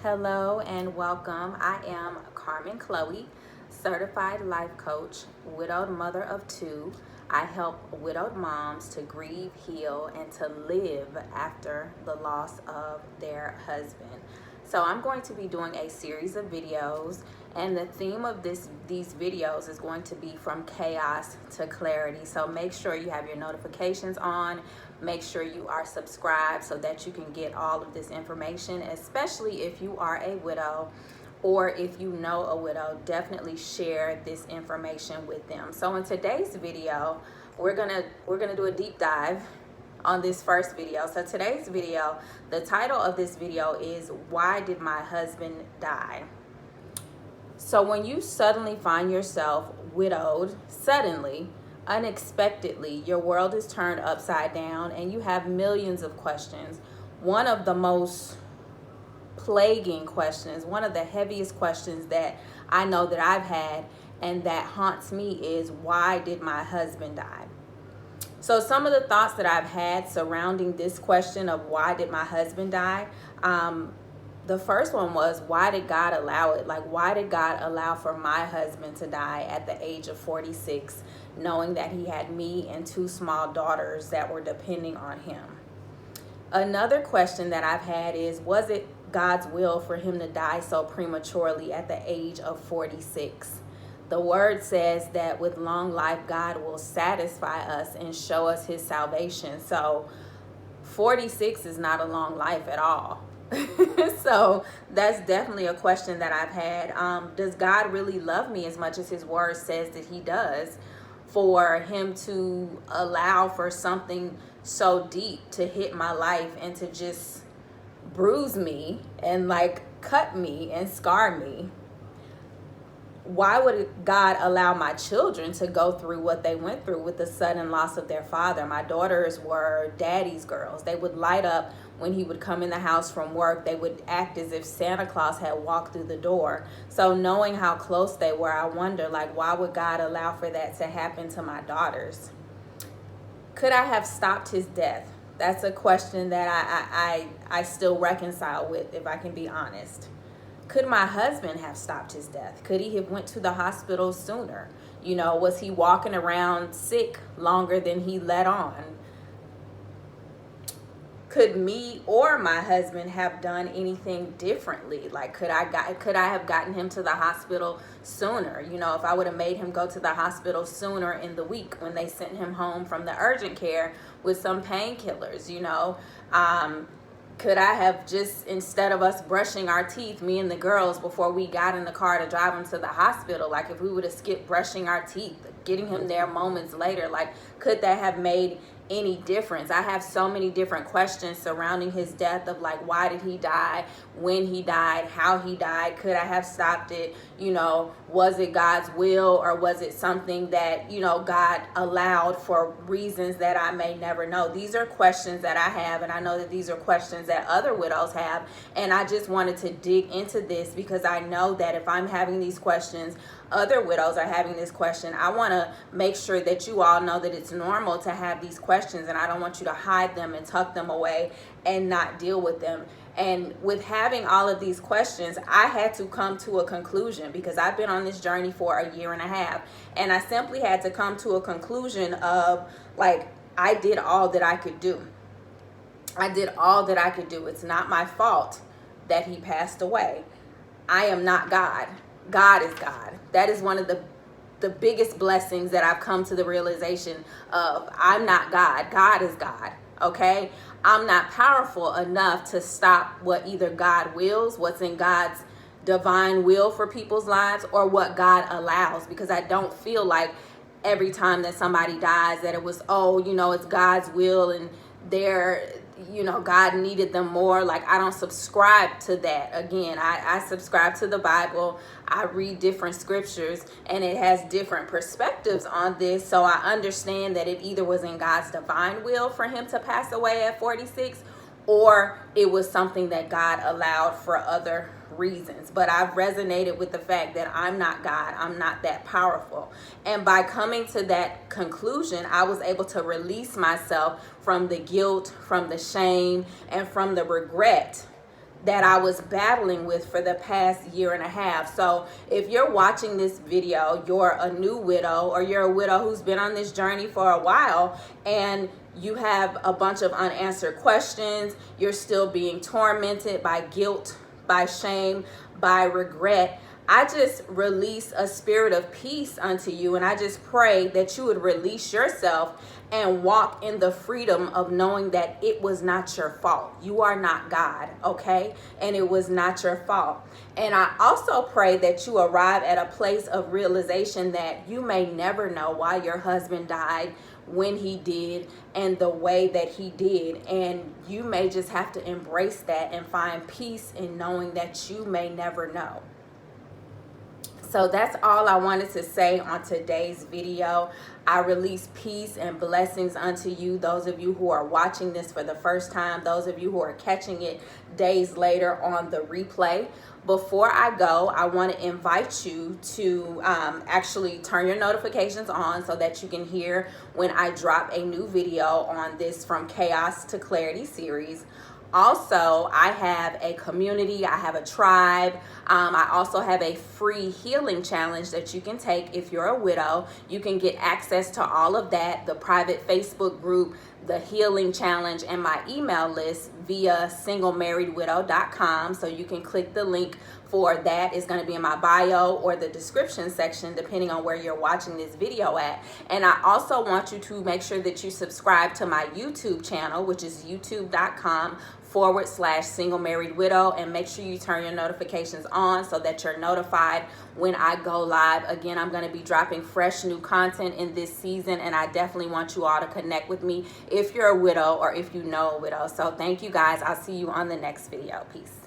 Hello and welcome. I am Carmen Chloe, certified life coach, widowed mother of two. I help widowed moms to grieve, heal, and to live after the loss of their husband. So I'm going to be doing a series of videos, and the theme of these videos is going to be from chaos to clarity. So make sure you have your notifications on. Make sure you are subscribed so that you can get all of this information, especially if you are a widow or if you know a widow. Definitely share this information with them. So in today's video, we're gonna do a deep dive on this first video. So today's video, the title of this video is "Why Did My Husband Die?" So when you suddenly find yourself widowed, suddenly, unexpectedly, your world is turned upside down and you have millions of questions. One of the most plaguing questions, one of the heaviest questions that I know that I've had and that haunts me is, why did my husband die? So some of the thoughts that I've had surrounding this question of why did my husband die, the first one was, why did God allow it? Like, why did God allow for my husband to die at the age of 46, knowing that he had me and two small daughters that were depending on him? Another question that I've had is, was it God's will for him to die so prematurely at the age of 46? The word says that with long life, God will satisfy us and show us his salvation. So 46 is not a long life at all. So that's definitely a question that I've had. Does God really love me as much as his word says that he does, for him to allow for something so deep to hit my life and to just bruise me and like cut me and scar me? Why would God allow my children to go through what they went through with the sudden loss of their father? My daughters were daddy's girls. They would light up when he would come in the house from work. They would act as if Santa Claus had walked through the door. So knowing how close they were, I wonder, like, why would God allow for that to happen to my daughters? Could I have stopped his death? That's a question that I still reconcile with, if I can be honest. Could my husband have stopped his death? Could he have went to the hospital sooner? You know, was he walking around sick longer than he let on? Could me or my husband have done anything differently? Like, could I have gotten him to the hospital sooner? You know, if I would have made him go to the hospital sooner in the week when they sent him home from the urgent care with some painkillers, you know, could I have just, instead of us brushing our teeth, me and the girls, before we got in the car to drive him to the hospital, like if we would have skipped brushing our teeth, getting him there moments later, like could that have made any difference? I have so many different questions surrounding his death of like, why did he die, when he died, how he died, could I have stopped it? You know, was it God's will, or was it something that, you know, God allowed for reasons that I may never know? These are questions that I have, and I know that these are questions that other widows have, and I just wanted to dig into this because I know that if I'm having these questions, other widows are having this question. I want to make sure that you all know that it's normal to have these questions, and I don't want you to hide them and tuck them away and not deal with them. And with having all of these questions, I had to come to a conclusion, because I've been on this journey for a year and a half, and I simply had to come to a conclusion of, like, I did all that I could do. I did all that I could do. It's not my fault that he passed away. I am not God. God is God. That is one of the biggest blessings that I've come to the realization of. I'm not God. God is God. Okay? I'm not powerful enough to stop what either God wills, what's in God's divine will for people's lives, or what God allows, because I don't feel like every time that somebody dies that it was, oh, you know, it's God's will and they're, you know, God needed them more. Like, I don't subscribe to that. Again, I subscribe to the Bible. I read different scriptures, and it has different perspectives on this. So I understand that it either was in God's divine will for him to pass away at 46, or it was something that God allowed for other reasons. But I've resonated with the fact that I'm not God. I'm not that powerful. And by coming to that conclusion, I was able to release myself from the guilt, from the shame, and from the regret that I was battling with for the past year and a half. So if you're watching this video, you're a new widow, or you're a widow who's been on this journey for a while, and you have a bunch of unanswered questions, you're still being tormented by guilt, by shame, by regret, I just release a spirit of peace unto you, and I just pray that you would release yourself and walk in the freedom of knowing that it was not your fault. You are not God, okay? And it was not your fault. And I also pray that you arrive at a place of realization that you may never know why your husband died when he did and the way that he did. And you may just have to embrace that and find peace in knowing that you may never know. So that's all I wanted to say on today's video. I release peace and blessings unto you, those of you who are watching this for the first time, those of you who are catching it days later on the replay. Before I go, I want to invite you to actually turn your notifications on so that you can hear when I drop a new video on this From Chaos to Clarity series. Also, I have a community, I have a tribe. I also have a free healing challenge that you can take if you're a widow. You can get access to all of that, the private Facebook group, the healing challenge, and my email list via singlemarriedwidow.com. So you can click the link for that. It's going to be in my bio or the description section, depending on where you're watching this video at. And I also want you to make sure that you subscribe to my YouTube channel, which is youtube.com/single married widow, and make sure you turn your notifications on so that you're notified when I go live. Again, I'm going to be dropping fresh new content in this season, and I definitely want you all to connect with me if you're a widow or if you know a widow. So thank you guys. I'll see you on the next video. Peace.